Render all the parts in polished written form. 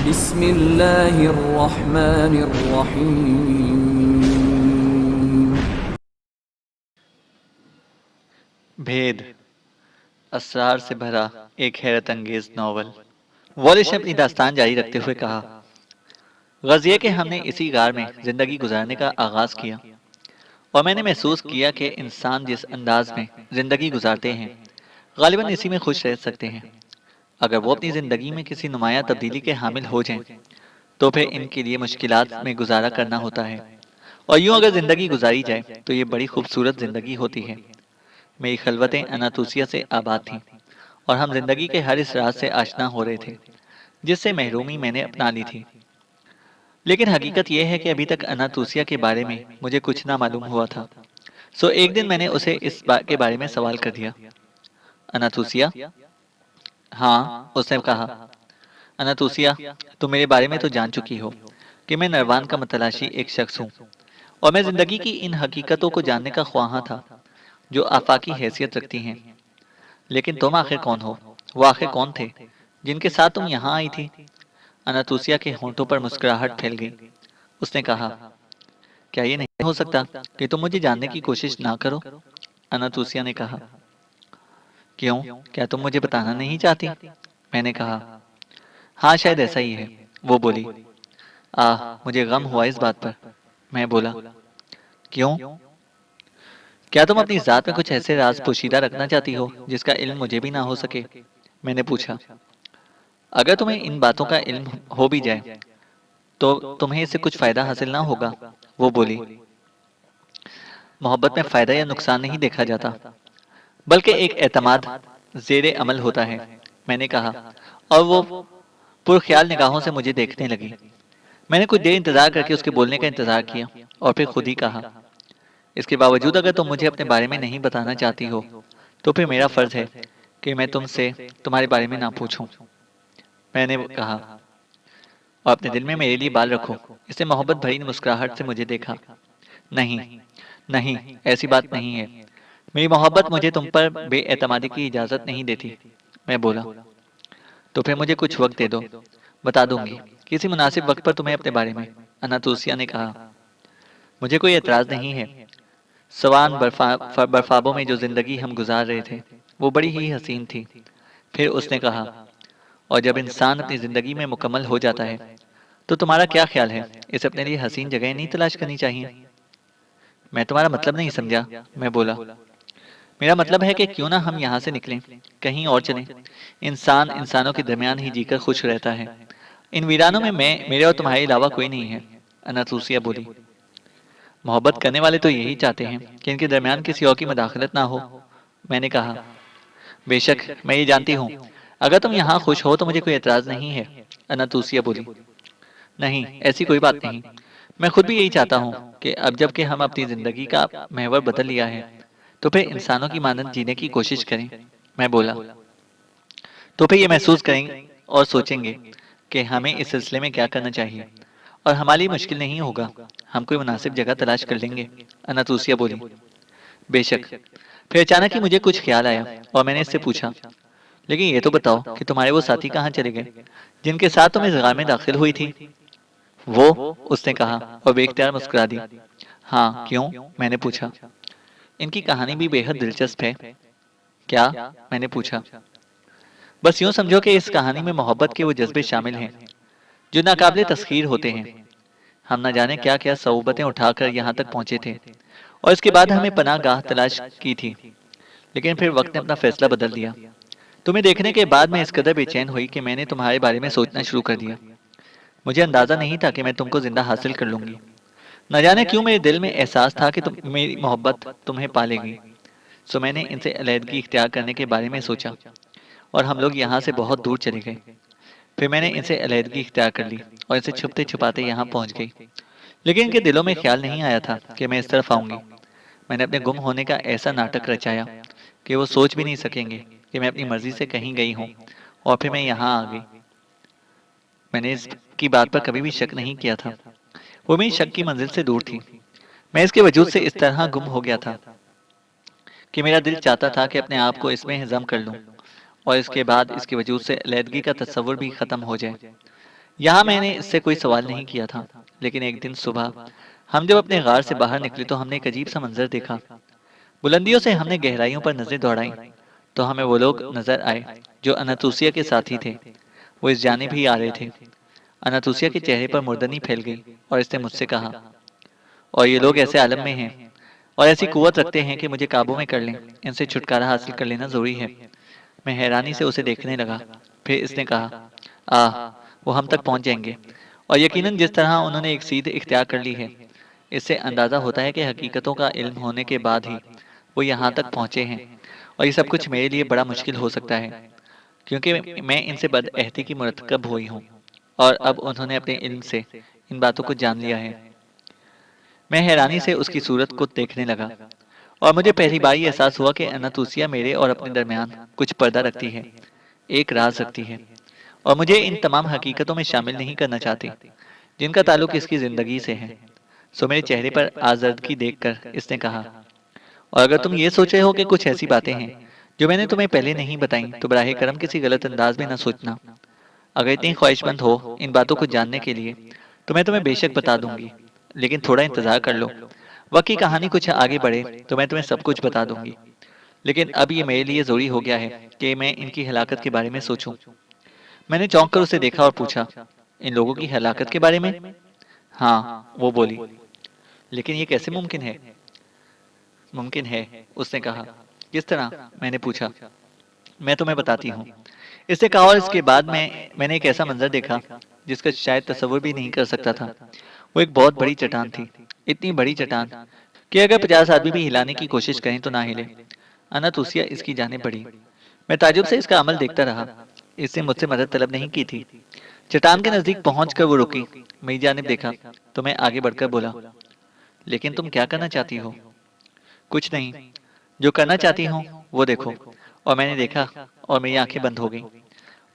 بسم اللہ الرحمن الرحیم۔ بھید، اسرار سے بھرا ایک حیرت انگیز ناول۔ والش نے اپنی داستان جاری رکھتے ہوئے کہا، غزیہ کہ ہم نے اسی غار میں زندگی گزارنے کا آغاز کیا، اور میں نے محسوس کیا کہ انسان جس انداز میں زندگی گزارتے ہیں غالباً اسی میں خوش رہ سکتے ہیں۔ اگر وہ اپنی زندگی میں کسی نمایاں تبدیلی کے حامل ہو جائیں تو پھر ان کے لیے مشکلات میں گزارا کرنا ہوتا ہے، اور یوں اگر زندگی گزاری جائے تو یہ بڑی خوبصورت زندگی ہوتی ہے۔ میری خلوتیں اناتوسیہ سے آباد تھیں، اور ہم زندگی کے ہر اس راز سے آشنا ہو رہے تھے جس سے محرومی میں نے اپنا لی تھی۔ لیکن حقیقت یہ ہے کہ ابھی تک اناتوسیہ کے بارے میں مجھے کچھ نہ معلوم ہوا تھا۔ سو ایک دن میں نے اسے اس بات کے بارے میں سوال کر دیا۔ اناتوسیہ؟ ہاں، اس نے کہا۔ اناتوسیہ، تم میرے بارے میں تو جان چکی ہو کہ میں نروان کا متلاشی ایک شخص ہوں، اور میں زندگی کی ان حقیقتوں کو جاننے کا خواہاں تھا جو آفاقی حیثیت رکھتی ہیں۔ لیکن تم آخر کون ہو؟ وہ آخر کون تھے جن کے ساتھ تم یہاں آئی تھی؟ اناتوسیہ کے ہونٹوں پر مسکراہٹ پھیل گئی۔ اس نے کہا، کیا یہ نہیں ہو سکتا کہ تم مجھے جاننے کی کوشش نہ کرو؟ اناتوسیہ نے کہا، کیوں؟ کیا تم مجھے بتانا نہیں چاہتی؟ میں نے کہا، ہاں شاید ایسا ہی ہے۔ وہ بولی، مجھے غم ہوا اس بات پر۔ میں بولا، کیوں؟ کیا تم اپنی ذات میں کچھ ایسے راز پوشیدہ رکھنا چاہتی ہو جس کا علم مجھے بھی نہ ہو سکے؟ میں نے پوچھا۔ اگر تمہیں ان باتوں کا علم ہو بھی جائے تو تمہیں اس سے کچھ فائدہ حاصل نہ ہوگا۔ وہ بولی، محبت میں فائدہ یا نقصان نہیں دیکھا جاتا، بلکہ ایک اعتماد زیر عمل ہوتا ہے۔ میں نے کہا، اور وہ پرخیال نگاہوں سے مجھے دیکھنے لگی۔ میں نے کچھ دیر انتظار کر کے اس کے بولنے کا انتظار کیا، اور پھر خود ہی کہا، اس کے باوجود اگر تم مجھے اپنے بارے میں نہیں بتانا چاہتی ہو تو پھر میرا فرض ہے کہ میں تم سے تمہارے بارے میں نہ پوچھوں۔ میں نے کہا، اور اپنے دل میں میرے لیے بال رکھو۔ اس نے محبت بھری مسکراہٹ سے مجھے دیکھا۔ نہیں، نہیں، ایسی بات نہیں ہے۔ میری محبت مجھے تم پر بے اعتمادی کی اجازت نہیں دیتی۔ میں بولا، تو پھر مجھے کچھ وقت دے دو، بتا دوں گی کسی مناسب وقت پر تمہیں اپنے بارے میں۔ اناتوسیہ نے کہا، مجھے کوئی اعتراض نہیں ہے۔ سوان برفابوں میں جو زندگی ہم گزار رہے تھے وہ بڑی ہی حسین تھی۔ پھر اس نے کہا، اور جب انسان اپنی زندگی میں مکمل ہو جاتا ہے تو تمہارا کیا خیال ہے، اسے اپنے لیے حسین جگہیں نہیں تلاش کرنی چاہیے؟ میں تمہارا مطلب نہیں سمجھا۔ میں بولا، میرا مطلب ہے کہ کیوں نہ ہم یہاں سے نکلیں، کہیں اور چلیں۔ انسان انسانوں کے درمیان ہی جی کر خوش رہتا ہے۔ ان ویرانوں میں میرے اور تمہارے علاوہ کوئی نہیں ہے۔ اناتوسیہ بولی، محبت کرنے والے تو یہی چاہتے ہیں کہ ان کے درمیان کسی اور کی مداخلت نہ ہو۔ میں نے کہا، بے شک میں یہ جانتی ہوں۔ اگر تم یہاں خوش ہو تو مجھے کوئی اعتراض نہیں ہے۔ اناتوسیہ بولی، نہیں، ایسی کوئی بات نہیں۔ میں خود بھی یہی چاہتا ہوں کہ اب جب کہ ہم اپنی زندگی کا محور بدل لیا ہے تو پھر انسانوں کی مانند جینے کی کوشش کریں۔ میں بولا، تو پھر یہ محسوس کریں اور سوچیں گے کہ ہمیں اس سلسلے میں کیا کرنا چاہیے، اور ہمارے لیے مشکل نہیں ہوگا، ہم کوئی مناسب جگہ تلاش کر لیں گے۔ اناتوسیہ بولی، بے شک۔ پھر اچانک ہی مجھے کچھ خیال آیا، اور میں نے اس سے پوچھا، لیکن یہ تو بتاؤ کہ تمہارے وہ ساتھی کہاں چلے گئے جن کے ساتھ تم اس غار میں داخل ہوئی تھی؟ وہ، اس نے کہا، اور بے اختیار مسکرا دی۔ ہاں، کیوں؟ میں نے پوچھا۔ ان کی کہانی بھی بے حد دلچسپ ہے۔ کیا؟ میں نے پوچھا۔ بس یوں سمجھو کہ اس کہانی میں محبت کے وہ جذبے شامل ہیں جو ناقابل تسخیر ہوتے ہیں۔ ہم نہ جانے کیا کیا صعوبتیں اٹھا کر یہاں تک پہنچے تھے، اور اس کے بعد ہمیں پناہ گاہ تلاش کی تھی، لیکن پھر وقت نے اپنا فیصلہ بدل دیا۔ تمہیں دیکھنے کے بعد میں اس قدر بے چین ہوئی کہ میں نے تمہارے بارے میں سوچنا شروع کر دیا۔ مجھے اندازہ نہیں تھا کہ میں تم کو زندہ حاصل کر لوں گی۔ نہ جانے کیوں میرے دل میں احساس تھا کہ میری محبت تمہیں پالے گی۔ سو میں نے ان سے علیحدگی اختیار کرنے کے بارے میں سوچا، اور ہم لوگ یہاں سے بہت دور چلے گئے۔ پھر میں نے ان سے علیحدگی اختیار کر لی اور ان سے چھپتے چھپاتے یہاں پہنچ گئی، لیکن ان کے دلوں میں خیال نہیں آیا تھا کہ میں اس طرف آؤں گی۔ میں نے اپنے گم ہونے کا ایسا ناٹک رچایا کہ وہ سوچ بھی نہیں سکیں گے کہ میں اپنی مرضی سے کہیں گئی ہوں، اور پھر میں یہاں آ گئی۔ میں نے اس کی بات پر کبھی بھی شک نہیں کیا تھا۔ وہ میری شک کی منزل سے دور تھی۔ میں اس کے وجود سے اس طرح گم ہو گیا تھا کہ میرا دل چاہتا تھا کہ اپنے آپ کو اس میں ہضم کر لوں، اور اس کے بعد اس کے وجود سے علیحدگی کا تصور بھی ختم ہو جائے۔ یہاں میں نے اس سے کوئی سوال نہیں کیا تھا، لیکن ایک دن صبح ہم جب اپنے غار سے باہر نکلے تو ہم نے ایک عجیب سا منظر دیکھا۔ بلندیوں سے ہم نے گہرائیوں پر نظریں دوڑائیں تو ہمیں وہ لوگ نظر آئے جو اناتوسیہ کے ساتھی تھے۔ وہ اس جانب ہی آ رہے تھے۔ اناتوسیہ کے چہرے پر مردنی پھیل گئی اور اس نے مجھ سے کہا، اور یہ لوگ ایسے عالم میں ہیں اور ایسی قوت رکھتے ہیں کہ مجھے قابو میں کر لیں، ان سے چھٹکارا حاصل کر لینا ضروری ہے۔ میں حیرانی سے اسے دیکھنے لگا۔ پھر اس نے کہا، وہ ہم تک پہنچ جائیں گے، اور یقیناً جس طرح انہوں نے ایک سیدھ اختیار کر لی ہے، اس سے اندازہ ہوتا ہے کہ حقیقتوں کا علم ہونے کے بعد ہی وہ یہاں تک پہنچے ہیں، اور یہ سب کچھ میرے لیے بڑا مشکل ہو سکتا ہے، کیونکہ میں ان سے بد عہدی کی مرتکب ہوئی ہوں، اور اب انہوں نے اپنے علم سے ان باتوں کو جان لیا ہے۔ میں حیرانی سے اس کی صورت کو دیکھنے لگا، اور مجھے پہلی بار یہ احساس ہوا کہ اناتوسیہ میرے اور اپنے درمیان کچھ پردہ رکھتی ہے، ایک راز رکھتی ہے، اور مجھے ان تمام حقیقتوں میں شامل نہیں کرنا چاہتی جن کا تعلق اس کی زندگی سے ہے۔ سو میرے چہرے پر آزردگی دیکھ کر اس نے کہا، اور اگر تم یہ سوچ رہے ہو کہ کچھ ایسی باتیں ہیں جو میں نے تمہیں پہلے نہیں بتائیں تو براہ کرم کسی غلط انداز میں نہ سوچنا۔ اگر اتنی خواہش مند ہو ان باتوں کو جاننے کے لیے تو میں تمہیں بے شک بتا دوں گی، لیکن تھوڑا انتظار کر لو۔ وقت کی کہانی کچھ آگے بڑھے تو میں تمہیں سب کچھ بتا دوں گی، لیکن اب یہ میرے لیے ضروری ہو گیا ہے کہ میں ان کی ہلاکت کے بارے میں سوچوں۔ میں نے چونک کر اسے دیکھا اور پوچھا، ان لوگوں کی ہلاکت کے بارے میں؟ ہاں، وہ بولی، لیکن یہ کیسے ممکن ہے؟ ممکن ہے، اس نے کہا۔ کس طرح؟ میں نے پوچھا۔ میں تمہیں بتاتی ہوں، اس نے کہا، اور اس کے بعد میں نے ایک ایسا منظر دیکھا جس کا شاید تصور بھی نہیں کر سکتا تھا۔ وہ ایک بہت بڑی چٹان تھی، اتنی بڑی چٹان کہ اگر 50 آدمی بھی ہلانے کی کوشش کریں تو نہ ہلے۔ اناتوسیہ اس کی جانب بڑھی۔ میں تعجب سے اس کا عمل دیکھتا رہا۔ اس نے مجھ سے مدد طلب نہیں کی تھی۔ چٹان کے نزدیک پہنچ کر وہ رکی، میری جانب دیکھا تو میں آگے بڑھ کر بولا، لیکن تم کیا کرنا چاہتی ہو؟ کچھ نہیں، جو کرنا چاہتی ہوں وہ دیکھو۔ اور میں نے دیکھا اور میری آنکھیں بند ہو گئیں۔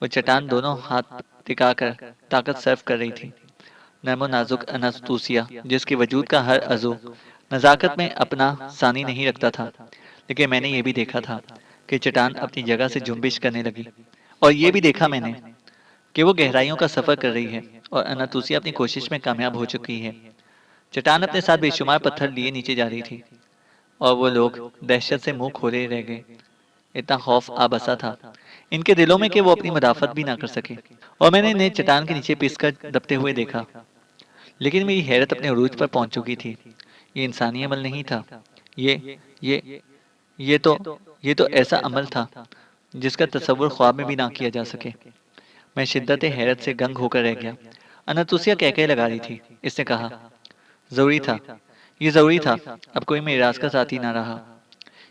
وہ چٹان دونوں ہاتھ ٹکا کر طاقت صرف کر رہی تھی۔ نرم و نازک انستوسیہ جس کے وجود کا ہر عضو نزاکت میں اپنا ثانی نہیں رکھتا تھا، لیکن میں نے یہ بھی دیکھا تھا کہ چٹان اپنی جگہ سے جنبش کرنے لگی، اور یہ بھی دیکھا میں نے کہ وہ گہرائیوں کا سفر کر رہی ہے، اور اناتوسیہ اپنی کوشش میں کامیاب ہو چکی ہے۔ چٹان اپنے ساتھ بے شمار پتھر لیے نیچے جا رہی تھی، اور وہ لوگ دہشت سے منہ کھولے رہ گئے۔ اتنا خوف آبسا تھا ان کے دلوں میں کہ وہ اپنی مدافعت بھی نہ کر سکے، اور میں نے انہیں چٹان کے نیچے پس کر دبتے ہوئے دیکھا۔ لیکن میری حیرت اپنے عروج پر پہنچ چکی تھی۔ یہ انسانی عمل نہیں تھا، یہ یہ یہ تو یہ تو ایسا عمل تھا جس کا تصور خواب میں بھی نہ کیا جا سکے۔ میں شدت حیرت سے گنگ ہو کر رہ گیا۔ اناتوسیہ کہکہے لگا رہی تھی۔ اس نے کہا، ضروری تھا، یہ ضروری تھا، اب کوئی میرے راز کا ساتھی نہ رہا۔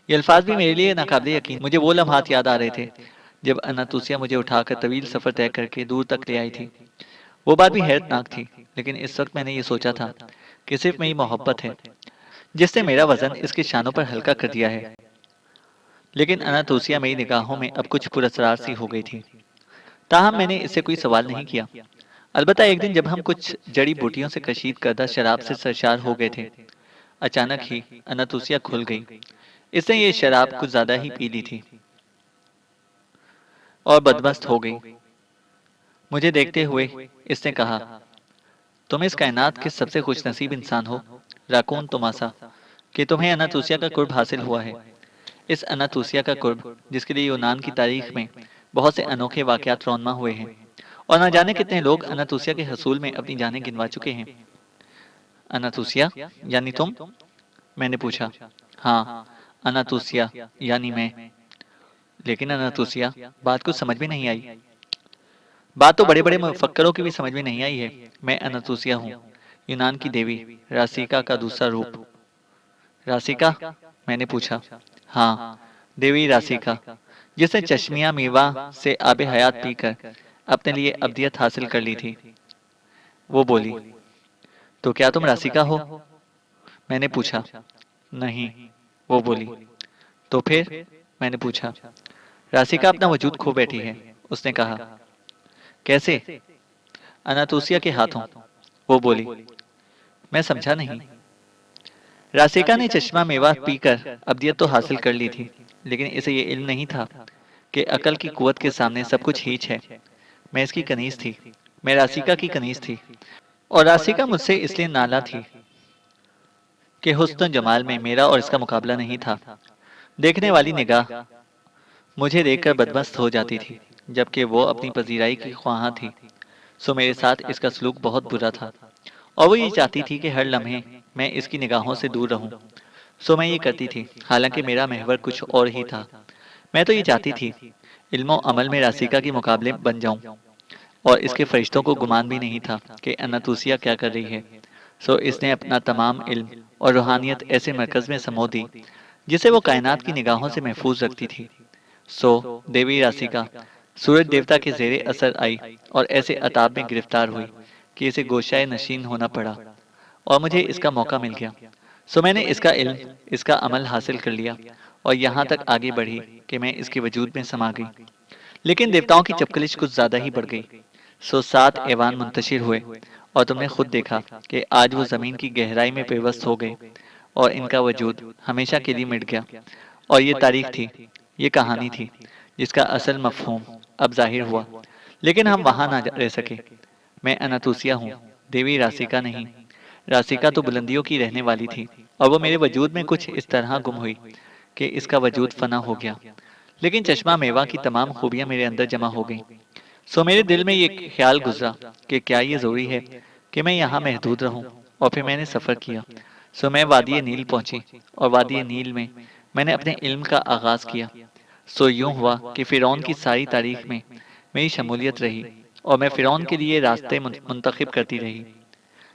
یہ الفاظ بھی میرے لیے ناقابل یقین۔ مجھے وہ لمحات یاد آ رہے تھے جب اناتوسیہ مجھے اٹھا کر طویل سفر طے کر کے دور تک لے آئی تھی۔ وہ بات بھی حیرت ناک تھی، لیکن اس وقت میں نے یہ سوچا تھا کہ صرف میری محبت ہے جس نے میرا وزن اس کے شانوں پر ہلکا کر دیا ہے۔ لیکن اناتوسیہ میری نگاہوں میں اب کچھ پراسرار سی ہو گئی تھی۔ تاہم میں نے اس سے کوئی سوال نہیں کیا۔ البتہ ایک دن جب ہم کچھ جڑی بوٹیوں سے کشید کردہ شراب سے سرشار ہو گئے تھے، اچانک ہی اناتوسیہ کھل گئی۔ اس نے یہ شراب کچھ زیادہ ہی پی لی تھی اور بدمست ہو گئی۔ مجھے دیکھتے ہوئے اس نے کہا، تم اس کائنات کے سب سے خوش نصیب انسان ہو، راکون توماسا، کہ تمہیں اناتوسیہ کا قرب حاصل ہوا ہے۔ اس اناتوسیہ کا قرب جس کے لیے یونان کی تاریخ میں بہت سے انوکھے واقعات رونما ہوئے ہیں، اور نہ جانے کتنے لوگ اناتوسیہ کے حصول میں اپنی جانیں گنوا چکے ہیں۔ اناتوسیہ یعنی تم؟ میں نے پوچھا۔ ہاں، اناتوسیہ یعنی میں۔ لیکن اناتوسیہ، بات کچھ سمجھ میں نہیں آئی۔ بات تو بڑے بڑے مفکروں کی بھی سمجھ میں نہیں آئی ہے۔ میں اناتوسیہ ہوں، یونان کی دیوی راسیکا کا دوسرا روپ۔ راسیکا؟ میں نے پوچھا۔ ہاں، دیوی راسیکا، جس نے چشمیہ میوا سے آب حیات پی کر اپنے لیے ابدیت حاصل کر لی تھی۔ وہ بولی، تو کیا تم راسیکا ہو؟ میں نے پوچھا۔ نہیں، وہ بولی۔ تو پھر؟ میں نے پوچھا۔ راسیکا اپنا وجود کھو بیٹھی ہے، اس نے کہا۔ کیسے؟ اناتوسیہ کے ہاتھوں، وہ بولی۔ میں سمجھا نہیں۔ راسیکا نے چشمہ میوہ پی کر ابدیت تو حاصل کر لی تھی، لیکن اسے یہ علم نہیں تھا کہ عقل کی قوت کے سامنے سب کچھ ہیچ ہے۔ میں اس کی کنیز تھی، میں راسیکا کی کنیز تھی، اور راسیکا مجھ سے اس لیے نالا تھی کہ حسن و جمال میں میرا اور اس کا مقابلہ نہیں تھا۔ دیکھنے والی نگاہ مجھے دیکھ کر بدمست ہو جاتی تھی، جبکہ وہ اپنی پذیرائی کی خواہاں تھی۔ سو میرے ساتھ اس کا سلوک بہت برا تھا، اور وہ یہ چاہتی تھی کہ ہر لمحے میں اس کی نگاہوں سے دور رہوں۔ سو میں یہ کرتی تھی، حالانکہ میرا محور کچھ اور ہی تھا۔ میں تو یہ چاہتی تھی علم و عمل میں راسیکا کے مقابلے بن جاؤں، اور اس کے فرشتوں کو گمان بھی نہیں تھا کہ اناتوسیا کیا کر رہی ہے۔ سو اس نے اپنا تمام علم اور روحانیت ایسے مرکز میں سمو دی جسے وہ کائنات کی نگاہوں سے محفوظ رکھتی تھی۔ سو دیوی راسیکا سورج دیوتا کے زیر اثر آئی اور ایسے عطاب میں گرفتار ہوئی کہ اسے گوشائے نشین ہونا پڑا، اور مجھے اس کا موقع مل گیا۔ سو میں نے اس کا علم، اس کا عمل حاصل کر لیا، اور یہاں تک آگے بڑھی کہ میں اس کے وجود میں سما گئی۔ لیکن دیوتاؤں کی چپکلش کچھ زیادہ ہی بڑھ گئی۔ سو 7 ایوان منتشر ہوئے، اور تم نے خود دیکھا کہ آج وہ زمین کی گہرائی میں پیوست ہو گئے، اور ان کا وجود ہمیشہ کے لیے مٹ گیا۔ اور یہ تاریخ تھی، یہ کہانی تھی، جس کا اصل مفہوم اب ظاہر ہوا، لیکن ہم وہاں نہ رہ سکے۔ میں اناتوسیا ہوں، دیوی راسیکا نہیں۔ راسیکا تو بلندیوں کی رہنے والی تھی، اور وہ میرے وجود میں کچھ اس طرح گم ہوئی کہ اس کا وجود فنا ہو گیا۔ لیکن چشمہ میوہ کی تمام خوبیاں میرے اندر جمع ہو گئیں۔ سو میرے دل میں یہ خیال گزرا کہ کیا یہ ضروری ہے کہ میں یہاں محدود رہوں؟ اور پھر میں نے سفر کیا۔ سو میں وادی نیل پہنچی، اور وادی نیل میں میں نے اپنے علم کا آغاز کیا۔ سو یوں ہوا کہ فرعون کی ساری تاریخ میں میری شمولیت رہی، اور میں فرعون کے لیے راستے منتخب کرتی رہی،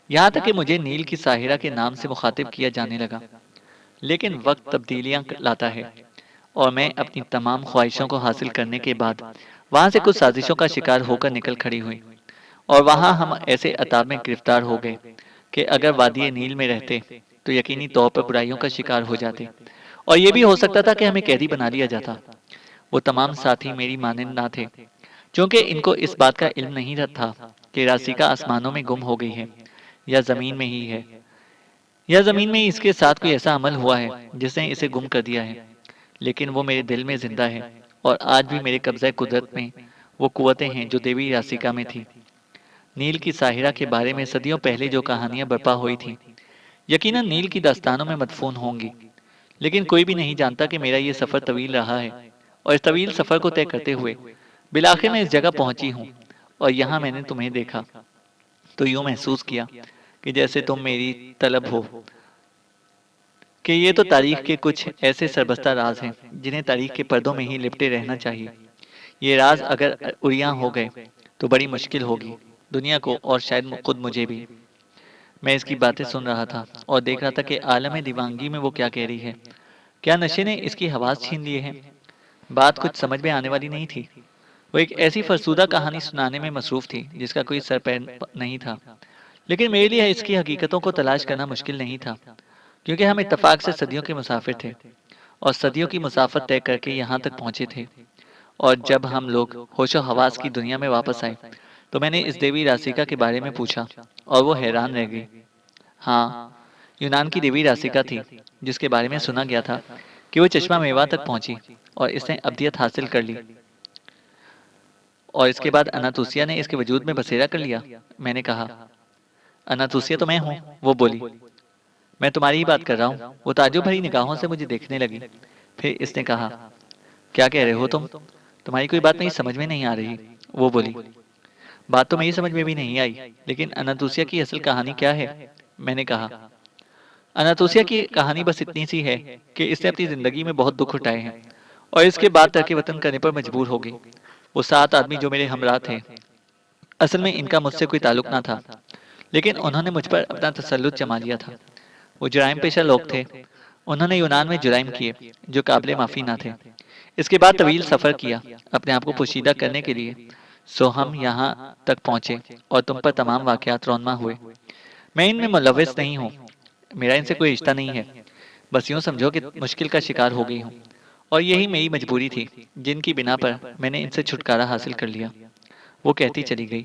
یہاں تک کہ مجھے نیل کی ساحرہ کے نام سے مخاطب کیا جانے لگا۔ لیکن وقت تبدیلیاں لاتا ہے، اور میں اپنی تمام خواہشوں کو حاصل کرنے کے بعد وہاں سے کچھ سازشوں کا شکار ہو کر نکل کھڑی ہوئی، اور وہاں ہم ایسے عطاب میں گرفتار ہو گئے کہ اگر وادی نیل میں رہتے تو یقینی طور پر برائیوں کا شکار ہو جاتے، اور یہ بھی ہو سکتا تھا کہ ہمیں قیدی بنا لیا جاتا۔ وہ تمام ساتھی میری مانند نہ تھے، چونکہ ان کو اس بات کا علم نہیں تھا کہ راسیکا آسمانوں میں گم ہو گئی ہے، یا زمین میں ہی ہے، یا زمین میں اس کے ساتھ کوئی ایسا عمل ہوا ہے جس نے اسے گم کر دیا ہے۔ لیکن وہ میرے دل میں زندہ ہے، اور آج بھی میرے قبضہ قدرت میں وہ قوتیں ہیں جو دیوی راسیکا میں تھی۔ نیل کی ساحرہ کے بارے میں صدیوں پہلے جو کہانیاں برپا ہوئی تھیں، یقیناً نیل کی داستانوں میں مدفون ہوں گی، لیکن کوئی بھی نہیں جانتا کہ میرا یہ سفر طویل رہا ہے، اور اس طویل سفر کو طے کرتے ہوئے بالآخر میں اس جگہ پہنچی ہوں، اور یہاں میں نے تمہیں دیکھا تو یوں محسوس کیا کہ جیسے تم میری طلب ہو، کہ یہ تو تاریخ کے کچھ ایسے سربستہ راز ہیں جنہیں تاریخ کے پردوں میں ہی لپٹے رہنا چاہیے۔ یہ راز اگر اریاں ہو گئے تو بڑی مشکل ہوگی دنیا کو، اور شاید خود مجھے بھی۔ میں اس کی باتیں سن رہا تھا اور دیکھ رہا تھا کہ عالم دیوانگی میں وہ کیا کہہ رہی ہے۔ کیا نشے نے اس کی حواس چھین لیے ہیں؟ بات کچھ سمجھ میں آنے والی نہیں تھی۔ وہ ایک ایسی فرسودہ کہانی سنانے میں مصروف تھی جس کا کوئی سر پیر نہیں تھا، لیکن میرے لیے اس کی حقیقتوں کو تلاش کرنا مشکل نہیں تھا، کیونکہ ہم اتفاق سے صدیوں کے مسافر تھے، اور صدیوں کی مسافت طے کر کے یہاں تک پہنچے تھے۔ اور جب ہم لوگ ہوش و حواس کی دنیا میں واپس آئے تو میں نے اس دیوی راسیکا کے بارے میں پوچھا، اور وہ حیران رہ گئی۔ ہاں، یونان کی دیوی راسیکا تھی، جس کے بارے میں سنا گیا تھا کہ وہ چشمہ میوہ تک پہنچی اور اس نے ابدیت حاصل کر لی، اور اس کے بعد اناتوسیا نے اس کے وجود میں بسیرا کر لیا۔ میں نے کہا، اناتوسیا تو میں ہوں۔ وہ بولی، میں تمہاری ہی بات کر رہا ہوں۔ وہ تعجب بھری نگاہوں سے مجھے دیکھنے لگی، پھر اس نے کہا، کیا کہہ رہے ہو تم؟ تمہاری کوئی بات میری سمجھ میں نہیں آ رہی۔ وہ بولی، بات تو میری سمجھ میں بھی نہیں آئی، لیکن اناتوسیا کی اصل کہانی کیا ہے؟ میں نے کہا، اناتوسیا کی کہانی بس اتنی سی ہے کہ اس نے اپنی زندگی میں بہت دکھ اٹھائے ہیں، اور اس کے بعد ترک وطن کرنے پر مجبور ہو گئی۔ وہ 7 آدمی جو میرے ہمراہ تھے، اصل میں ان کا مجھ سے کوئی تعلق نہ تھا، لیکن انہوں نے مجھ پر اپنا تسلط جما لیا تھا۔ وہ جرائم پیشہ لوگ تھے، انہوں نے یونان میں جرائم کیے جو قابل معافی نہ تھے۔ اس کے بعد طویل سفر کیا اپنے آپ کو پوشیدہ کرنے کے لیے۔ سو ہم یہاں تک پہنچے اور تم پر تمام واقعات رونما ہوئے۔ میں ان میں ملوث نہیں ہوں، میرا ان سے کوئی رشتہ نہیں ہے، بس یوں سمجھو کہ مشکل کا شکار ہو گئی ہوں، اور یہی میری مجبوری تھی جن کی بنا پر میں نے ان سے چھٹکارا حاصل کر لیا۔ وہ کہتی چلی گئی۔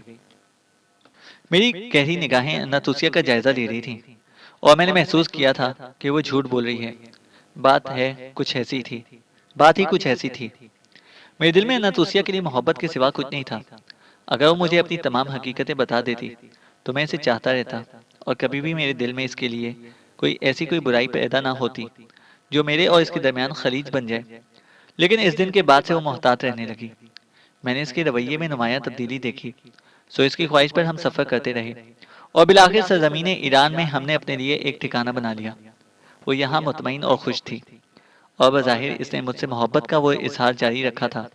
میری گہری نگاہیں اناتوسیا کا جائزہ لے رہی تھیں، اور میں نے محسوس کیا تھا کہ وہ جھوٹ بول رہی ہے۔ بات کچھ ایسی تھی، بات ہی کچھ ایسی تھی۔ میرے دل میں اناتوسیا کے لیے محبت کے سوا کچھ نہیں تھا۔ اگر وہ مجھے اپنی تمام حقیقتیں بتا دیتی تو میں اسے چاہتا رہتا اور کبھی بھی میرے دل میں اس کے لیے کوئی برائی پیدا نہ ہوتی جو میرے اور اس کے درمیان خلیج بن جائے۔ لیکن اس دن کے بعد سے وہ محتاط رہنے لگی۔ میں نے اس کے رویے میں نمایاں تبدیلی دیکھی، سو اس کی خواہش پر ہم سفر کرتے رہے اور بالآخر سرزمین ایران میں ہم نے اپنے لیے ایک ٹھکانہ بنا لیا۔ وہ یہاں مطمئن اور خوش تھی، اور بظاہر اس نے مجھ سے محبت کا وہ اظہار جاری رکھا تھا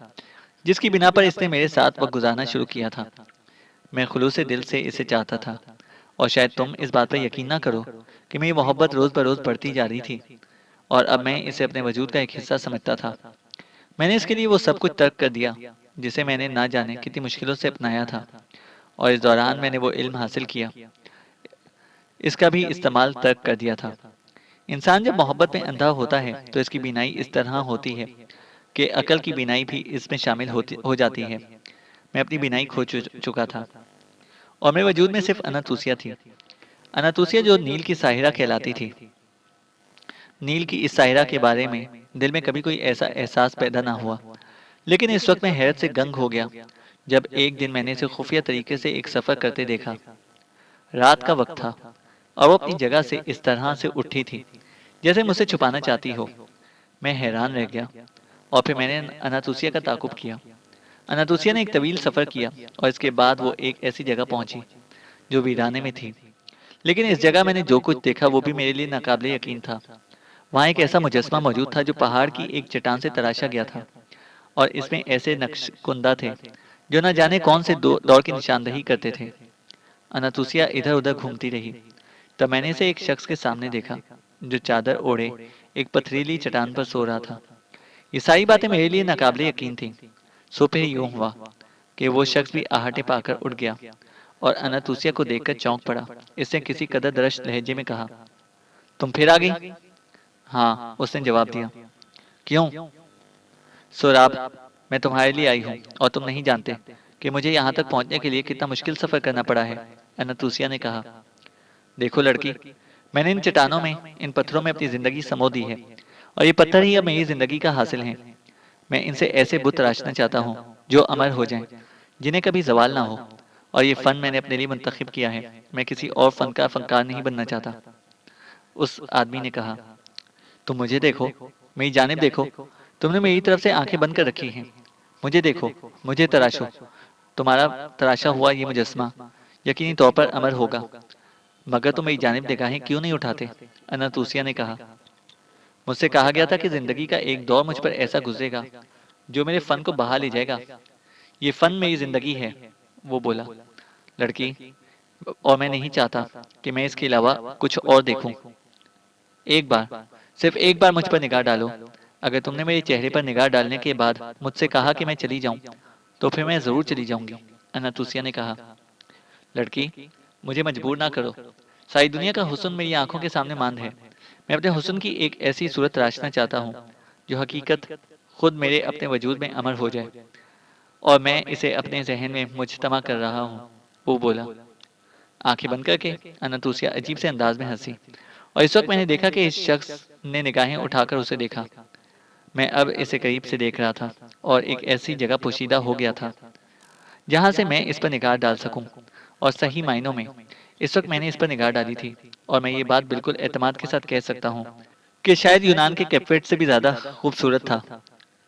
جس کی بنا پر اس نے میرے ساتھ وقت گزارنا شروع کیا تھا۔ میں خلوص دل سے اسے چاہتا تھا، اور شاید تم اس بات پر یقین نہ کرو کہ میری محبت روز بروز بڑھتی جا رہی تھی، اور اب میں اسے اپنے وجود کا ایک حصہ سمجھتا تھا۔ میں نے اس کے لیے وہ سب کچھ ترک کر دیا جسے میں نے نہ جانے کتنی مشکلوں سے اپنایا تھا، اور اس دوران میں نے وہ علم حاصل کیا، اس کا بھی استعمال ترک کر دیا تھا۔ انسان جب محبت میں اندھا ہوتا ہے تو اس کی بینائی اس طرح ہوتی ہے کہ عقل کی بینائی بھی اس میں شامل ہو جاتی ہے۔ میں اپنی بینائی کھو چکا تھا، اور میرے وجود میں صرف اناتوسیہ تھی، اناتوسیہ جو نیل کی ساحرہ کہلاتی تھی۔ نیل کی اس ساحرہ کے بارے میں دل میں کبھی کوئی ایسا احساس پیدا نہ ہوا، لیکن اس وقت میں حیرت سے گنگ ہو گیا جب ایک دن میں نے اسے خفیہ طریقے سے ایک سفر کرتے دیکھا۔ رات کا وقت تھا اور وہ اپنی جگہ سے اس طرح سے اٹھی تھی جیسے مجھ سے چھپانا چاہتی ہو۔ میں حیران رہ گیا، اور پھر میں نے اناتوسیہ کا تعاقب کیا۔ اناتوسیہ نے ایک طویل سفر کیا اور اس کے بعد وہ ایک ایسی جگہ پہنچی جو ویرانے میں تھی، لیکن اس جگہ میں نے جو کچھ دیکھا وہ بھی میرے لیے ناقابل یقین تھا۔ وہاں ایک ایسا مجسمہ موجود تھا جو پہاڑ کی ایک چٹان سے تراشا گیا تھا، اور اس میں ایسے نقش کندہ تھے جو نہ جانے کون سے دور کی نشاندہی کرتے تھے۔ اناتوسیہ ادھر ادھر گھومتی رہی، تب میں نے اسے ایک شخص کے سامنے دیکھا جو چادر اوڑھے ایک پتھریلی چٹان پر سو رہا تھا۔ یہ ساری باتیں میرے لیے ناقابل یقین تھیں۔ سو پھر یوں ہوا کہ وہ شخص بھی آہٹے پا کر اٹھ گیا اور اناتوسیہ کو دیکھ کر چونک پڑا۔ اس نے کسی قدر درشت لہجے میں کہا، تم پھر آ گئی؟ ہاں، اس نے جواب دیا۔ کیوں؟ سوراب، میں تمہارے لیے آئی ہوں، اور تم نہیں جانتے کہ مجھے یہاں تک پہنچنے کے لیے کتنا مشکل سفر کرنا پڑا ہے، اناتوسیہ نے کہا۔ دیکھو لڑکی، میں نے ان چٹانوں میں، ان پتھروں میں اپنی زندگی سمو دی ہے، اور یہ پتھر ہی اب میری زندگی کا حاصل ہیں۔ میں ان سے ایسے بت تراشنا چاہتا ہوں جو امر ہو جائیں، جنہیں کبھی زوال نہ ہو، اور یہ فن میں نے اپنے لیے منتخب کیا ہے۔ میں کسی اور فن کا فنکار نہیں بننا چاہتا۔ اس آدمی نے کہا، تم مجھے دیکھو، میری جانب دیکھو، تم نے میری طرف سے آنکھیں بند کر رکھی ہیں۔ مجھے دیکھو، مجھے تراشو، تمہارا تراشا ہوا یہ مجسمہ یقینی طور پر امر ہوگا، مگر تم میری جانب نگاہیں کیوں نہیں اٹھاتے؟ اناتوسیہ نے کہا، مجھ سے کہا گیا تھا کہ زندگی کا ایک دور مجھ پر ایسا گزرے گا جو میرے فن کو بہا لے جائے گا۔ یہ فن میری زندگی ہے، وہ بولا۔ لڑکی، اور میں نہیں چاہتا کہ میں اس کے علاوہ کچھ اور دیکھوں۔ ایک بار، صرف ایک بار مجھ پر نگاہ ڈالو۔ اگر تم نے میرے چہرے پر نگاہ ڈالنے کے بعد مجھ سے کہا کہ میں چلی جاؤں تو پھر میں ضرور چلی جاؤں گی، اناتوسیہ نے کہا۔ لڑکی، مجھے مجبور نہ کرو، ساری دنیا کا حسن میری آنکھوں کے سامنے ماند ہے۔ میں اپنے حسن کی ایک ایسی صورت تراشنا چاہتا ہوں جو حقیقت خود میرے اپنے وجود میں امر ہو جائے، اور میں اسے اپنے ذہن میں مجتمع کر رہا ہوں، وہ بولا۔ آنکھیں بند کر کے اناتوسیہ عجیب سے انداز میں ہنسی، اور اس وقت میں نے دیکھا کہ اس شخص نے نگاہیں اٹھا کر اسے دیکھا۔ میں اب اسے قریب سے دیکھ رہا تھا اور ایک ایسی جگہ پوشیدہ ہو گیا تھا جہاں سے میں اس پر نگاہ ڈال سکوں، اور صحیح معنوں میں اس وقت میں نے اس پر نگاہ ڈالی تھی، اور میں یہ بات بالکل اعتماد کے ساتھ کہہ سکتا ہوں کہ شاید یونان کے کیپریٹ سے بھی زیادہ خوبصورت تھا۔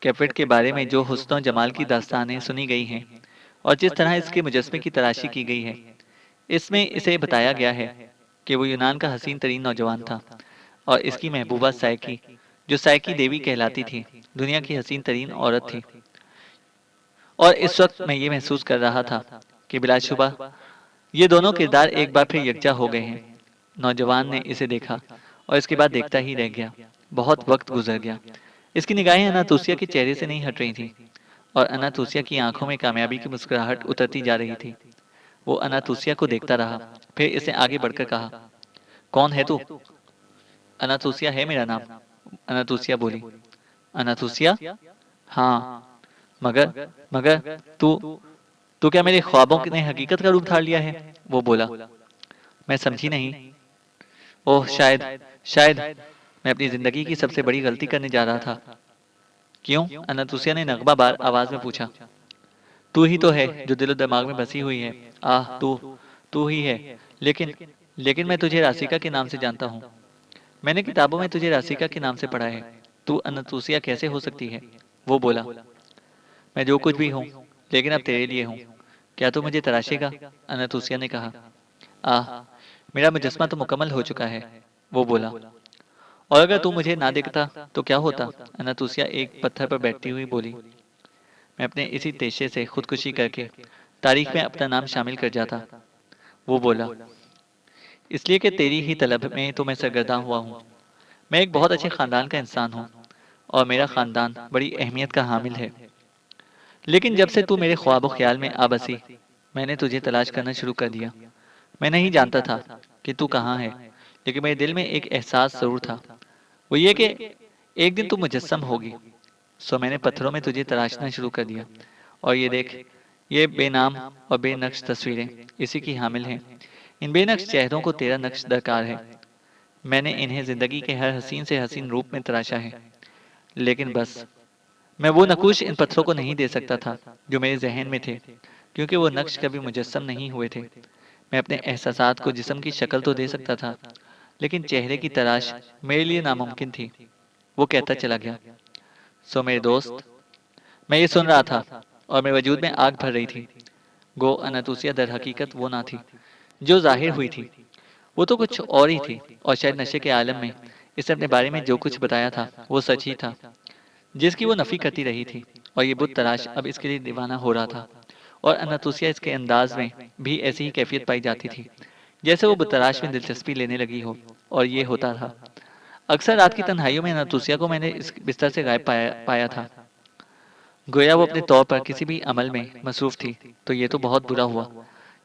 کیپریٹ کے بارے میں جو حسن و جمال کی داستانیں سنی گئی ہیں اور جس طرح اس کے مجسمے کی تراشی کی گئی ہے، اس میں اسے بتایا گیا ہے کہ وہ یونان کا حسین ترین نوجوان تھا، اور اس کی محبوبہ سائیکی، جو سائیکی دیوی کہلاتی تھی، دنیا کی حسین ترین عورت تھی۔ اور اس وقت میں یہ محسوس کر رہا تھا کہ بلا شبہ یہ دونوں کردار ایک بار پھر یکجا ہو گئے ہیں۔ نوجوان نے اسے دیکھا اور اس کے بعد دیکھتا ہی رہ گیا۔ بہت وقت گزر گیا، اس کی نگاہیں اناتوسیہ کے چہرے سے نہیں ہٹ رہی تھیں، اور اناتوسیہ کی آنکھوں میں کامیابی کی مسکراہٹ اترتی جا رہی تھی۔ وہ اناتوسیہ کو دیکھتا رہا، پھر اس نے آگے بڑھ کر کہا، کون ہے تو؟ اناتوسیہ ہے میرا نام، اناتوسیہ بولی۔ اناتوسیہ؟ ہاں، مگر مگر تو کیا میرے خوابوں نے حقیقت کا روپ دھار لیا ہے؟ وہ بولا۔ میں سمجھی نہیں۔ اوہ، شاید میں اپنی زندگی کی سب سے بڑی غلطی کرنے جا رہا تھا۔ کیوں؟ اناتوسیہ نے نغمہ بار آواز میں پوچھا۔ تو ہی تو ہے جو دل و دماغ میں بسی ہوئی ہے۔ آہ تو ہی ہے۔ لیکن لیکن میں تجھے راسیکا کے نام سے جانتا ہوں۔ میں نے کتابوں میں تجھے راسیکا کے نام سے پڑھا ہے۔ تو انتوسیا کیسے ہو سکتی ہے؟ وہ بولا۔ میں جو کچھ بھی ہوں، لیکن اب تیرے لیے ہوں۔ کیا تو مجھے تراشے گا؟ انتوسیا نے کہا۔ آہ، میرا مجسمہ تو مکمل ہو چکا ہے، وہ بولا۔ اور اگر تو مجھے نہ دیکھتا تو کیا ہوتا؟ انتوسیا ایک پتھر پر بیٹھتی ہوئی بولی۔ میں اپنے اسی پیشے سے خودکشی کر کے تاریخ میں اپنا نام شامل کر جاتا، وہ بولا۔ اس لیے کہ تیری ہی طلب میں تو میں سرگرداں ہوا ہوں۔ میں ایک بہت اچھے خاندان کا انسان ہوں، اور میرا خاندان بڑی اہمیت کا حامل ہے۔ لیکن جب سے تو میرے خواب و خیال میں آ بسی، میں نے تجھے تلاش کرنا شروع کر دیا۔ میں نہیں جانتا تھا کہ تو کہاں ہے، لیکن میرے دل میں ایک احساس ضرور تھا، وہ یہ کہ ایک دن تو مجسم ہوگی۔ سو میں نے پتھروں میں تجھے تراشنا شروع کر دیا، اور یہ دیکھ، یہ بے نام اور بے نقش تصویریں اسی کی حامل ہیں۔ ان بے نقش چہروں کو تیرا نقش درکار ہے۔ میں نے انہیں زندگی کے ہر حسین سے حسین روپ میں تراشا ہے، لیکن بس میں وہ نقوش ان پتھروں کو نہیں دے سکتا تھا جو میرے ذہن میں تھے، کیونکہ وہ نقش کبھی مجسم نہیں ہوئے تھے۔ میں اپنے احساسات کو جسم کی شکل تو دے سکتا تھا، لیکن چہرے کی تلاش میرے لیے ناممکن تھی۔ وہ کہتا چلا گیا۔ سو میرے دوست، میں یہ سن رہا تھا، اور میرے وجود میں آگ بھر رہی تھی۔ گو انتوسیا در حقیقت وہ نہ تھی جو ظاہر ہوئی تھی، وہ تو کچھ اور ہی تھی، اور شاید نشے کے عالم میں اس نے اپنے بارے میں جو کچھ بتایا تھا وہ سچ ہی تھا، جس کی وہ نفی کرتی رہی تھی۔ اور یہ بت تراش اب اس کے لیے دیوانہ ہو رہا تھا، اور انتوسیا اس کے انداز میں بھی ایسی ہی کیفیت پائی جاتی تھی جیسے وہ بت تراش میں دلچسپی لینے لگی ہو۔ اور یہ ہوتا تھا۔ اکثر رات کی تنہائیوں میں انتوسیا کو میں نے اس بستر سے غائب پایا تھا، گویا وہ اپنے طور پر کسی بھی عمل میں مصروف تھی۔ تو یہ تو بہت برا ہوا،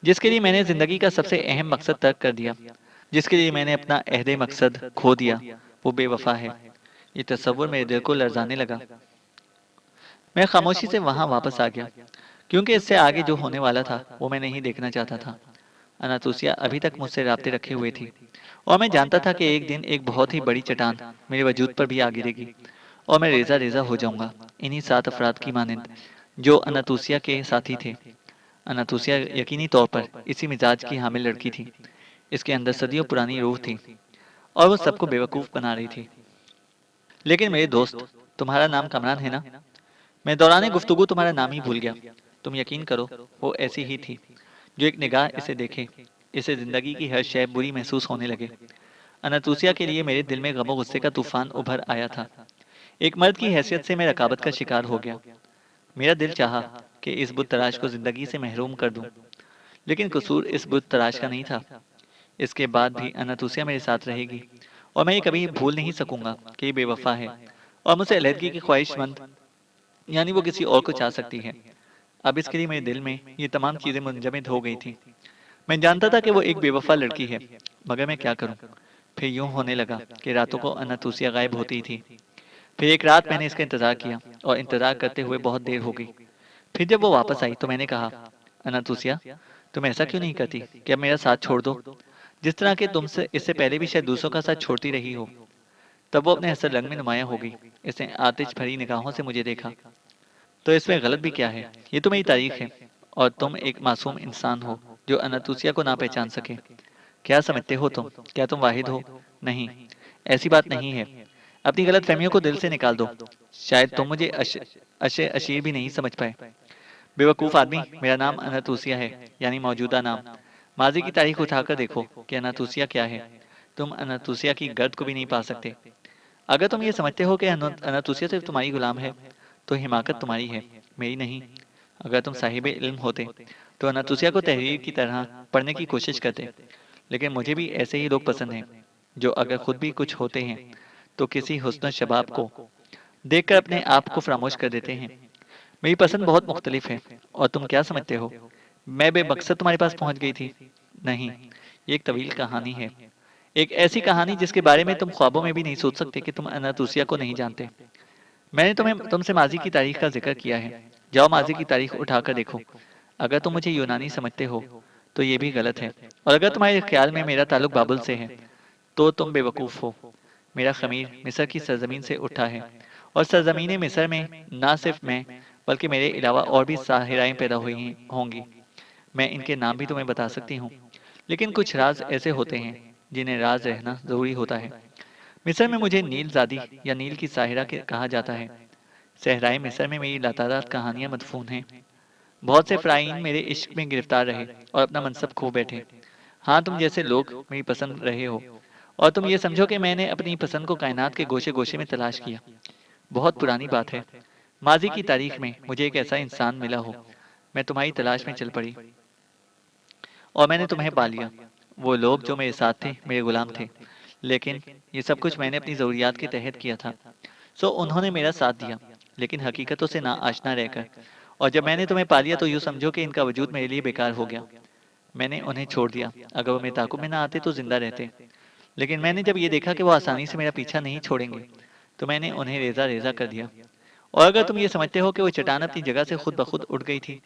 جس کے لیے میں نے زندگی کا سب سے اہم مقصد ترک کر دیا، جس کے لیے میں نے اپنا عہد مقصد کھو دیا، وہ بے وفا ہے۔ یہ تصور میرے دل کو لرزانے لگا۔ میں خاموشی سے وہاں واپس آ گیا، کیونکہ اس سے آگے جو ہونے والا تھا وہ میں نہیں دیکھنا چاہتا تھا۔ اناتوسیا ابھی تک مجھ سے رابطے رکھے ہوئے تھی، اور میں جانتا تھا کہ ایک دن ایک بہت ہی بڑی چٹان میرے وجود پر بھی آ گرے گی، اور میں ریزہ ریزہ ہو جاؤں گا، انہی 7 افراد کی مانند جو اناتوسیا کے ساتھی تھے۔ اناتوسیا یقینی طور پر اسی مزاج کی حامل لڑکی تھی۔ اس کے اندر صدیوں پرانی روح تھی، اور وہ سب کو بیوقوف بنا رہی تھی۔ لیکن میرے دوست، تمہارا نام کامران ہے نا؟ میں دوران گفتگو تمہارا نام ہی بھول گیا۔ تم یقین کرو، وہ ایسی ہی تھی جو ایک نگاہ اسے دیکھے، اسے زندگی کی ہر شے بری محسوس ہونے لگے۔ اناتوسیا کے لیے میرے دل میں غم و غصے کا طوفان ابھر آیا تھا۔ ایک مرد کی حیثیت سے میں رقابت کا شکار ہو گیا۔ میرا دل چاہا کہ اس بت تراش کو زندگی سے محروم کر دوں، لیکن قصور اس بت تراش کا نہیں تھا۔ اس کے بعد بھی اناتوسیا میرے ساتھ رہے گی، اور میں یہ کبھی بھول نہیں سکوں گا کہ یہ بے وفا ہے، اور مجھ سے علیحدگی کی خواہش مند، یعنی وہ کسی اور کو چاہ سکتی ہے۔ اب اس کے لیے میرے دل میں یہ تمام چیزیں منجمد ہو گئی تھیں۔ میں جانتا تھا کہ وہ ایک بے وفا لڑکی ہے، مگر میں کیا کروں؟ پھر یوں ہونے لگا کہ راتوں کو اناتوسیا غائب ہوتی تھی۔ پھر ایک رات میں نے اس کا انتظار کیا، اور انتظار کرتے ہوئے بہت دیر ہو گئی۔ پھر جب وہ واپس آئی تو میں نے کہا، اناتوسیا، تم ایسا کیوں نہیں کرتی کہ اب میرا ساتھ چھوڑ دو، جس طرح کہ تم سے اس سے پہلے بھی شاید دوسروں کا ساتھ چھوڑتی رہی ہو؟ تب وہ اپنے حسن رنگ میں نمایاں ہو گئی۔ اس نے آتش بھری نگاہوں سے مجھے دیکھا۔ تو اس میں غلط بھی کیا ہے؟ یہ تو میری تاریخ ہے، اور تم ایک معصوم انسان ہو جو اناتوسیا کو نہ پہچان سکے۔ کیا سمجھتے ہو تم؟ کیا تم واحد ہو؟ نہیں، ایسی بات نہیں ہے۔ اپنی غلط فہمیوں کو دل سے نکال دو۔ شاید تم مجھے اشیر بھی نہیں سمجھ پائے۔ بے وقوف آدمی، میرا نام اناتوسیا ہے، یعنی موجودہ نام۔ ماضی کی تاریخ اٹھا کر دیکھو کہ اناتوسیا کیا ہے۔ تم اناتوسیا کی گرد کو بھی نہیں پا سکتے۔ اگر تم یہ سمجھتے ہو کہ اناتوسیا صرف تمہاری غلام ہے، تو حماقت تمہاری ہے، میری نہیں۔ اگر تم صاحب علم ہوتے تو اناتوسیا کو تحریر کی طرح پڑھنے کی کوشش کرتے، لیکن مجھے بھی ایسے ہی لوگ پسند ہیں، جو اگر خود بھی کچھ ہوتے ہیں تو کسی حسن شباب کو دیکھ کر اپنے آپ کو فراموش کر دیتے ہیں۔ میری پسند بہت مختلف ہے، اور تم کیا سمجھتے ہو میں بے مقصد تمہارے پاس پہنچ گئی تھی؟ نہیں، یہ ایک طویل کہانی ہے، ایک ایسی کہانی جس کے بارے میں تم خوابوں میں بھی نہیں سوچ سکتے کہ تم اناتوسیا کو نہیں جانتے۔ میں نے تم سے ماضی کی تاریخ کا ذکر کیا ہے، جاؤ ماضی کی تاریخ اٹھا کر دیکھو۔ اگر تم مجھے یونانی سمجھتے ہو تو یہ بھی غلط ہے، اور اگر تمہارے خیال میں میرا تعلق بابل سے ہے تو تم بے وقوف ہو۔ میرا خمیر مصر کی سرزمین سے اٹھا ہے، اور سرزمین مصر میں نہ صرف میں بلکہ میرے علاوہ اور بھی ساحرائیں پیدا ہوئی ہوں گی، میں ان کے نام بھی تمہیں بتا سکتی ہوں، لیکن کچھ راز ایسے ہوتے ہیں جنہیں راز رہنا ضروری ہوتا ہے۔ مصر میں مجھے نیل زادی یا نیل کی ساحرہ کہا جاتا ہے۔ صحرائے مصر میں میری لاتعداد کہانیاں مدفون ہیں۔ بہت سے فرائین میرے عشق میں گرفتار رہے اور اپنا منصب کھو بیٹھے۔ ہاں، تم جیسے لوگ میری پسند رہے ہو، اور تم یہ سمجھو کہ میں نے اپنی پسند کو کائنات کے گوشے گوشے میں تلاش کیا۔ بہت پرانی بات ہے، ماضی کی تاریخ میں مجھے ایک ایسا انسان ملا ہو، میں تمہاری تلاش میں چل پڑی اور میں نے تمہیں پا لیا۔ وہ لوگ جو میرے ساتھ تھے میرے غلام تھے، لیکن یہ سب کچھ میں نے اپنی ضروریات کے تحت کیا تھا، سو انہوں نے میرا ساتھ دیا، لیکن حقیقتوں سے نا آشنا رہ کر۔ اور جب میں نے تمہیں پا لیا تو یوں سمجھو کہ ان کا وجود میرے لیے بیکار ہو گیا۔ میں نے انہیں چھوڑ دیا، اگر وہ میرے تعاقب میں نہ آتے تو زندہ رہتے، لیکن میں نے جب یہ دیکھا کہ وہ آسانی سے میرا پیچھا نہیں چھوڑیں گے تو میں نے انہیں ریزہ ریزہ کر دیا۔ اور اگر تم یہ سمجھتے ہو کہ وہ چٹان اپنی جگہ سے خود بخود اٹھ گئی تھی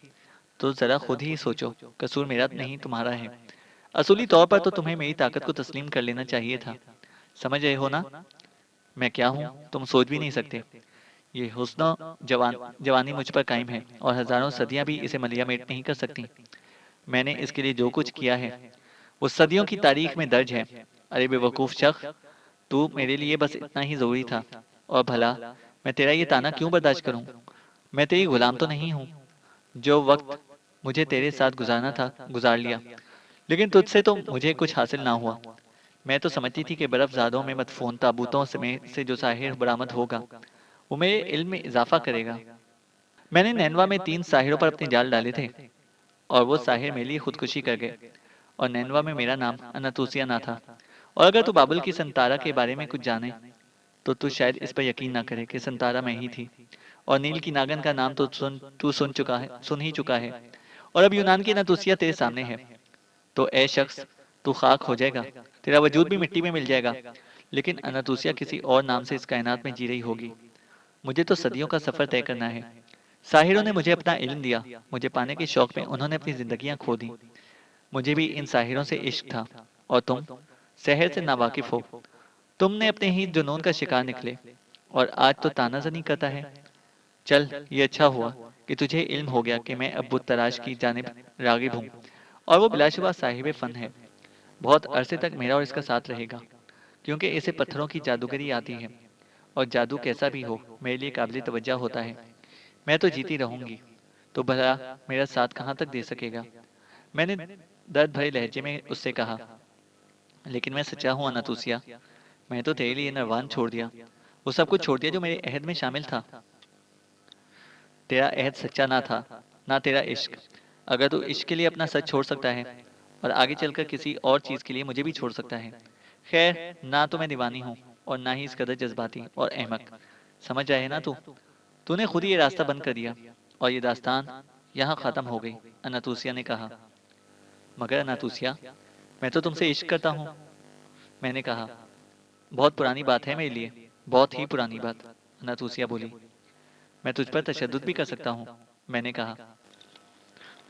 تو ذرا خود ہی سوچو، قصور میرا نہیں تمہارا ہے۔ اصولی طور پر تو تمہیں میری طاقت کو تسلیم کر لینا چاہیے تھا۔ سمجھ رہے ہو نا میں کیا ہوں؟ تم سوچ بھی نہیں سکتے۔ یہ حسن و جوانی مجھ پر قائم ہے اور ہزاروں صدیاں بھی اسے ملیا میٹ نہیں کر سکتی۔ میں نے اس کے لیے جو کچھ کیا ہے وہ صدیوں کی تاریخ میں درج ہے۔ ارے بے وقوف شخص، تو میرے لیے بس اتنا ہی ضروری تھا، اور بھلا میں تیرا یہ تانا کیوں برداشت کروں؟ میں تیری غلام تو نہیں ہوں۔ جو وقت مجھے تیرے ساتھ گزارنا تھا گزار لیا، لیکن تجھ سے تو مجھے کچھ حاصل نہ ہوا۔ میں تو سمجھتی تھی کہ برف زادوں میں مدفون تابوتوں سے جو ساحر برآمد ہوگا وہ میرے علم میں اضافہ کرے گا۔ میں نے نینوا میں 3 ساحروں پر اپنے جال ڈالے تھے اور وہ ساحر میرے لیے خودکشی کر گئے، اور نینوا میں میرا نام اناتوسیا نہ تھا۔ اور اگر تو بابل کی سنتارا کے بارے میں کچھ جانے تو شاید اس پر یقین نہ کرے کہ سنتارا میں ہی تھی، اور نیل کی ناگن کا نام تو سن ہی چکا ہے، اور اب یونان کی اناتوسیا تیرے سامنے ہے۔ تو اے شخص، تو خاک ہو جائے گا، تیرا وجود بھی مٹی میں مل جائے گا، لیکن اناتوسیا کسی اور نام سے اس کائنات میں جی رہی ہوگی۔ مجھے تو صدیوں کا سفر طے کرنا ہے۔ ساحروں نے مجھے اپنا علم دیا، مجھے پانے کے شوق میں انہوں نے اپنی زندگیاں کھو دی۔ مجھے بھی ان ساحروں سے عشق تھا، اور تم سحر سے ناواقف ہو۔ تم نے اپنے ہی جنون کا شکار نکلے، اور آج تو تانا زنی کرتا ہے۔ چل، یہ اچھا ہوا کہ تجھے علم ہو گیا کہ میں اب بت تراش کی جانب راغب ہوں، اور وہ بلا شبہ صاحب فن ہے۔ بہت عرصے تک میرا اور اس کا ساتھ رہے گا، کیونکہ اسے پتھروں کی جادوگری آتی ہے، اور جادو کیسا بھی ہو میرے لیے قابل توجہ ہوتا ہے۔ میں تو جیتی رہوں گی، تو بھلا میرا ساتھ کہاں تک دے سکے گا؟ میں نے درد بھرے لہجے میں اس سے کہا، لیکن میں سچا ہوں اناتوسیا، میں تو تیرے لیے نروان چھوڑ دیا، وہ سب کچھ چھوڑ دیا جو میرے عہد میں شامل تھا۔ تیرا عہد سچا نہ تھا، نہ تیرا عشق۔ اگر تو عشق کے لیے اپنا سچ چھوڑ سکتا ہے اور آگے چل کر کسی اور چیز کے لیے مجھے بھی چھوڑ سکتا ہے۔ خیر، نہ تو میں دیوانی ہوں اور نہ ہی اس قدر جذباتی اور احمق۔ سمجھ رہے نا تو نے خود ہی یہ راستہ بند کر دیا، اور یہ داستان یہاں ختم ہو گئی، اناتوسیا نے کہا۔ مگر اناتوسیا، میں تو تم سے عشق کرتا ہوں، میں نے کہا۔ بہت پرانی بات ہے میرے لیے، بہت ہی پرانی بات، اناتوسیا بولی۔ میں تجھ پر تشدد بھی کر سکتا ہوں، میں نے کہا۔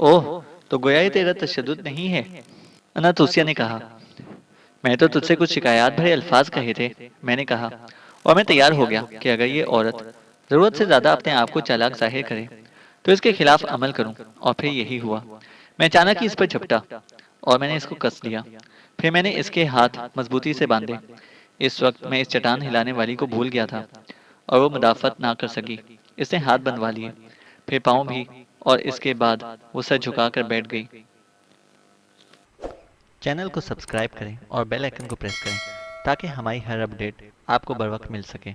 اوہ، تو گویا یہ تیرا تشدد نہیں ہے، اناتوسیا نے کہا۔ میں تو تجھ سے کچھ شکایات بھرے الفاظ کہے تھے، میں نے کہا، اور میں تیار ہو گیا کہ اگر یہ عورت ضرورت سے زیادہ اپنے آپ کو چالاک ظاہر کرے تو اس کے خلاف عمل کروں، اور پھر یہی ہوا۔ میں اچانک ہی اس پر جھپٹا اور میں نے اس کو کس لیا، پھر میں نے اس کے ہاتھ مضبوطی سے باندھے۔ اس وقت میں اس چٹان ہلانے والی کو بھول گیا تھا، اور وہ مدافعت نہ کر سکی۔ اس نے ہاتھ بندھوا لیے، پھر پاؤں بھی، اور اس کے بعد وہ سر جھکا کر بیٹھ گئی۔ چینل کو سبسکرائب کریں اور بیل آئیکن کو پریس کریں تاکہ ہماری ہر اپڈیٹ آپ کو بر وقت مل سکے۔